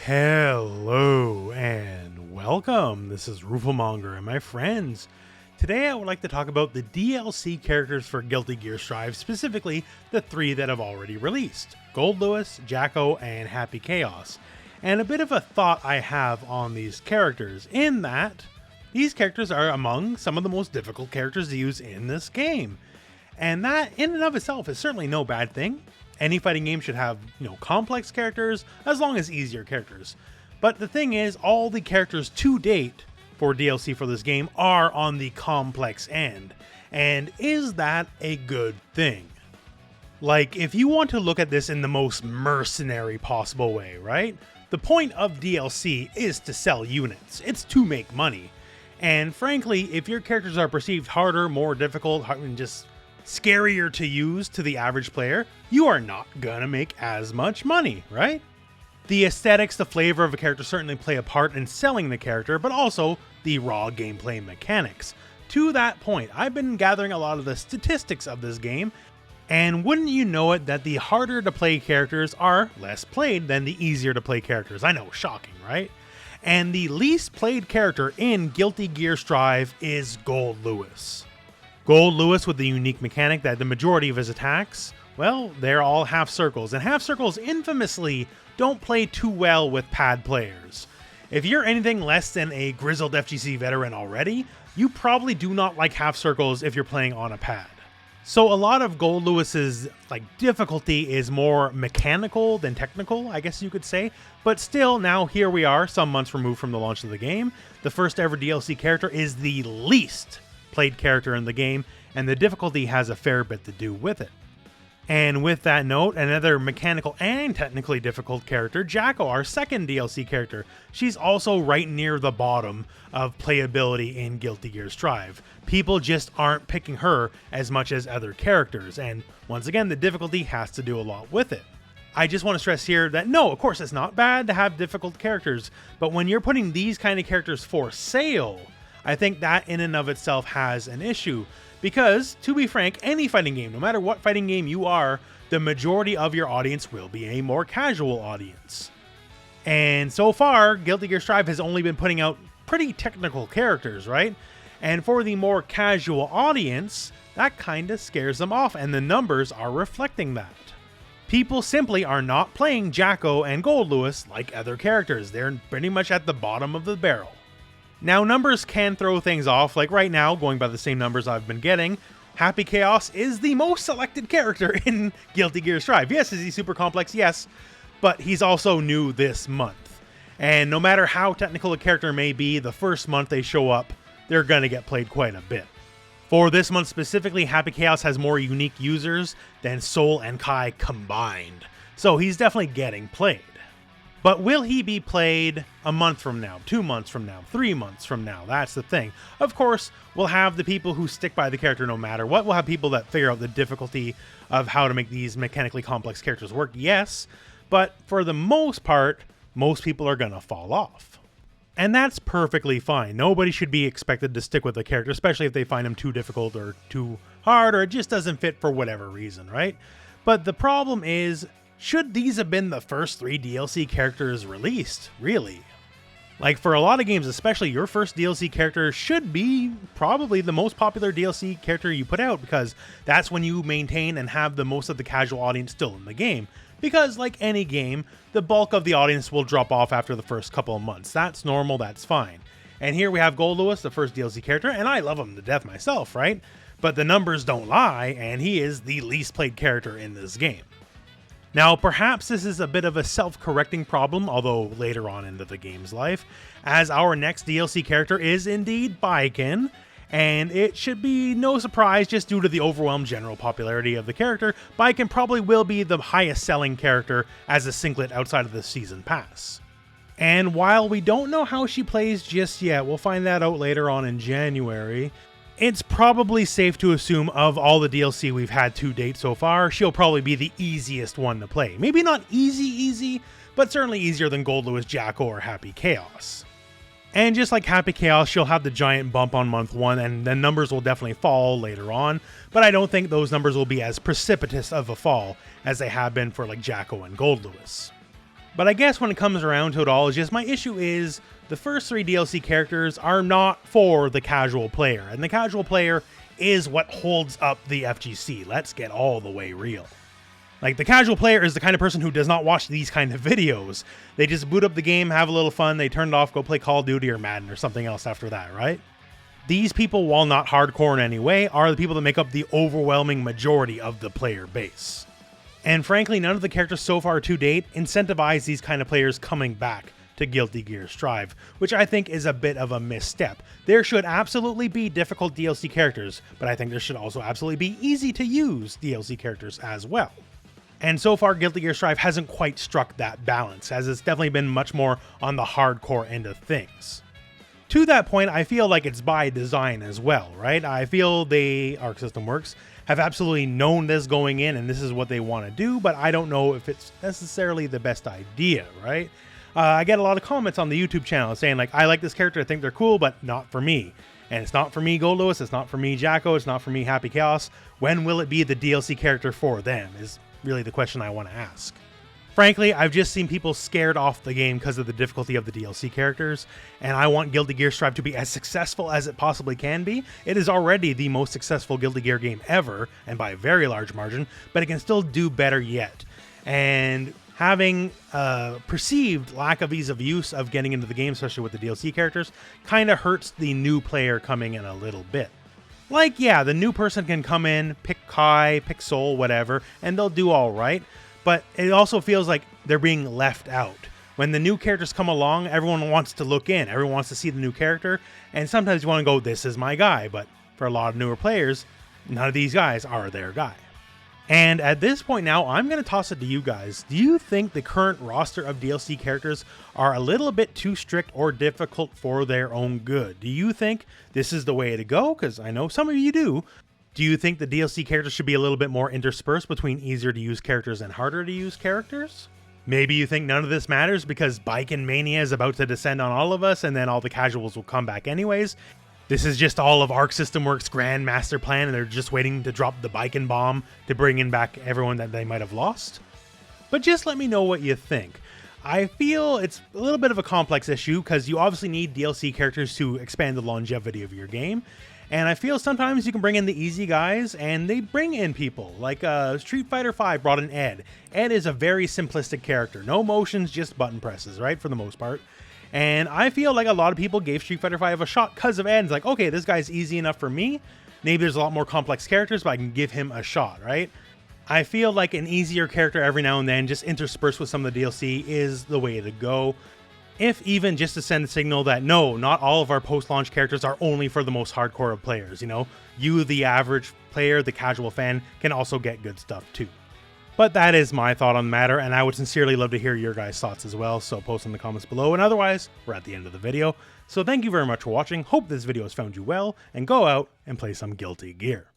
Hello and welcome. This is Rooflemonger and my friends. Today I would like to talk about the DLC characters for Guilty Gear Strive, specifically the 3 that have already released: Goldlewis, Jack-O, and Happy Chaos. And a bit of a thought I have on these characters, in that these characters are among some of the most difficult characters to use in this game. And that in and of itself is certainly no bad thing. Any fighting game should have, complex characters as long as easier characters. But the thing is, all the characters to date for DLC for this game are on the complex end. And is that a good thing? Like, if you want to look at this in the most mercenary possible way, right? The point of DLC is to sell units. It's to make money. And frankly, if your characters are perceived harder, more difficult, and just scarier to use to the average player, you are not gonna make as much money, right? The aesthetics, the flavor of a character certainly play a part in selling the character, but also the raw gameplay mechanics. To that point, I've been gathering a lot of the statistics of this game, and wouldn't you know it that the harder to play characters are less played than the easier to play characters. I know, shocking, right? And the least played character in Guilty Gear Strive is Goldlewis. Goldlewis, with the unique mechanic that the majority of his attacks, well, they're all half circles, and half circles infamously don't play too well with pad players. If you're anything less than a grizzled FGC veteran already, you probably do not like half circles if you're playing on a pad. So a lot of Goldlewis's difficulty is more mechanical than technical, I guess you could say. But still, now here we are, some months removed from the launch of the game. The first ever DLC character is the least played character in the game, and the difficulty has a fair bit to do with it. And with that note, another mechanical and technically difficult character, Jack-O, our second DLC character. She's also right near the bottom of playability in Guilty Gear Strive. People just aren't picking her as much as other characters, and once again, the difficulty has to do a lot with it. I just want to stress here that no, of course it's not bad to have difficult characters, but when you're putting these kind of characters for sale, I think that in and of itself has an issue. Because, to be frank, any fighting game, no matter what fighting game you are, the majority of your audience will be a more casual audience. And so far, Guilty Gear Strive has only been putting out pretty technical characters, right? And for the more casual audience, that kind of scares them off, and the numbers are reflecting that. People simply are not playing Jack-O and Goldlewis like other characters. They're pretty much at the bottom of the barrel. Now, numbers can throw things off. Like right now, going by the same numbers I've been getting, Happy Chaos is the most selected character in Guilty Gear Strive. Yes, is he super complex? Yes, but he's also new this month. And no matter how technical a character may be, the first month they show up, they're going to get played quite a bit. For this month specifically, Happy Chaos has more unique users than Soul and Kai combined. So he's definitely getting played. But will he be played a month from now, 2 months from now, 3 months from now? That's the thing. Of course, we'll have the people who stick by the character no matter what. We'll have people that figure out the difficulty of how to make these mechanically complex characters work, yes. But for the most part, most people are going to fall off. And that's perfectly fine. Nobody should be expected to stick with a character, especially if they find him too difficult or too hard, or it just doesn't fit for whatever reason, right? But the problem is, should these have been the first 3 DLC characters released, really? Like, for a lot of games, especially, your first DLC character should be probably the most popular DLC character you put out, because that's when you maintain and have the most of the casual audience still in the game. Because, like any game, the bulk of the audience will drop off after the first couple of months. That's normal, that's fine. And here we have Goldlewis, the first DLC character, and I love him to death myself, right? But the numbers don't lie, and he is the least played character in this game. Now, perhaps this is a bit of a self-correcting problem, although later on into the game's life, as our next DLC character is indeed Baiken, and it should be no surprise just due to the overwhelmed general popularity of the character, Baiken probably will be the highest selling character as a singlet outside of the season pass. And while we don't know how she plays just yet, we'll find that out later on in January, it's probably safe to assume of all the DLC we've had to date so far, she'll probably be the easiest one to play. Maybe not easy, but certainly easier than Goldlewis, Jack-O, or Happy Chaos. And just like Happy Chaos, she'll have the giant bump on month 1, and the numbers will definitely fall later on, but I don't think those numbers will be as precipitous of a fall as they have been for like Jack-O and Goldlewis. But I guess when it comes around to it all, it's just my issue is the first 3 DLC characters are not for the casual player, and the casual player is what holds up the FGC. Let's get all the way real. Like, the casual player is the kind of person who does not watch these kind of videos. They just boot up the game, have a little fun, they turn it off, go play Call of Duty or Madden or something else after that, right? These people, while not hardcore in any way, are the people that make up the overwhelming majority of the player base. And frankly, none of the characters so far to date incentivize these kind of players coming back to Guilty Gear Strive, which I think is a bit of a misstep. There should absolutely be difficult DLC characters, but I think there should also absolutely be easy to use DLC characters as well. And so far, Guilty Gear Strive hasn't quite struck that balance, as it's definitely been much more on the hardcore end of things. To that point, I feel like it's by design as well, right? I feel they, Arc System Works, have absolutely known this going in and this is what they want to do, but I don't know if it's necessarily the best idea, right? I get a lot of comments on the YouTube channel saying like, I like this character, I think they're cool, but not for me. And it's not for me, Goldlewis, it's not for me, Jack-O, it's not for me, Happy Chaos. When will it be the DLC character for them is really the question I want to ask. Frankly, I've just seen people scared off the game because of the difficulty of the DLC characters, and I want Guilty Gear Strive to be as successful as it possibly can be. It is already the most successful Guilty Gear game ever, and by a very large margin, but it can still do better yet. And having a perceived lack of ease of use of getting into the game, especially with the DLC characters, kind of hurts the new player coming in a little bit. Like, yeah, the new person can come in, pick Kai, pick Soul, whatever, and they'll do all right. But it also feels like they're being left out. When the new characters come along, everyone wants to look in. Everyone wants to see the new character. And sometimes you want to go, this is my guy. But for a lot of newer players, none of these guys are their guy. And at this point now, I'm going to toss it to you guys. Do you think the current roster of DLC characters are a little bit too strict or difficult for their own good? Do you think this is the way to go? Because I know some of you do. Do you think the DLC characters should be a little bit more interspersed between easier to use characters and harder to use characters? Maybe you think none of this matters because Biken Mania is about to descend on all of us and then all the casuals will come back anyways. This is just all of Arc System Works' grand master plan and they're just waiting to drop the Biken bomb to bring in back everyone that they might have lost. But just let me know what you think. I feel it's a little bit of a complex issue because you obviously need DLC characters to expand the longevity of your game. And I feel sometimes you can bring in the easy guys and they bring in people. Like Street Fighter V brought in Ed. Ed is a very simplistic character. No motions, just button presses, right? For the most part. And I feel like a lot of people gave Street Fighter V a shot because of Ed. It's like, okay, this guy's easy enough for me. Maybe there's a lot more complex characters, but I can give him a shot, right? I feel like an easier character every now and then, just interspersed with some of the DLC, is the way to go. If even just to send a signal that no, not all of our post-launch characters are only for the most hardcore of players, you know? You, the average player, the casual fan, can also get good stuff too. But that is my thought on the matter, and I would sincerely love to hear your guys' thoughts as well, so post in the comments below, and otherwise, we're at the end of the video. So thank you very much for watching, hope this video has found you well, and go out and play some Guilty Gear.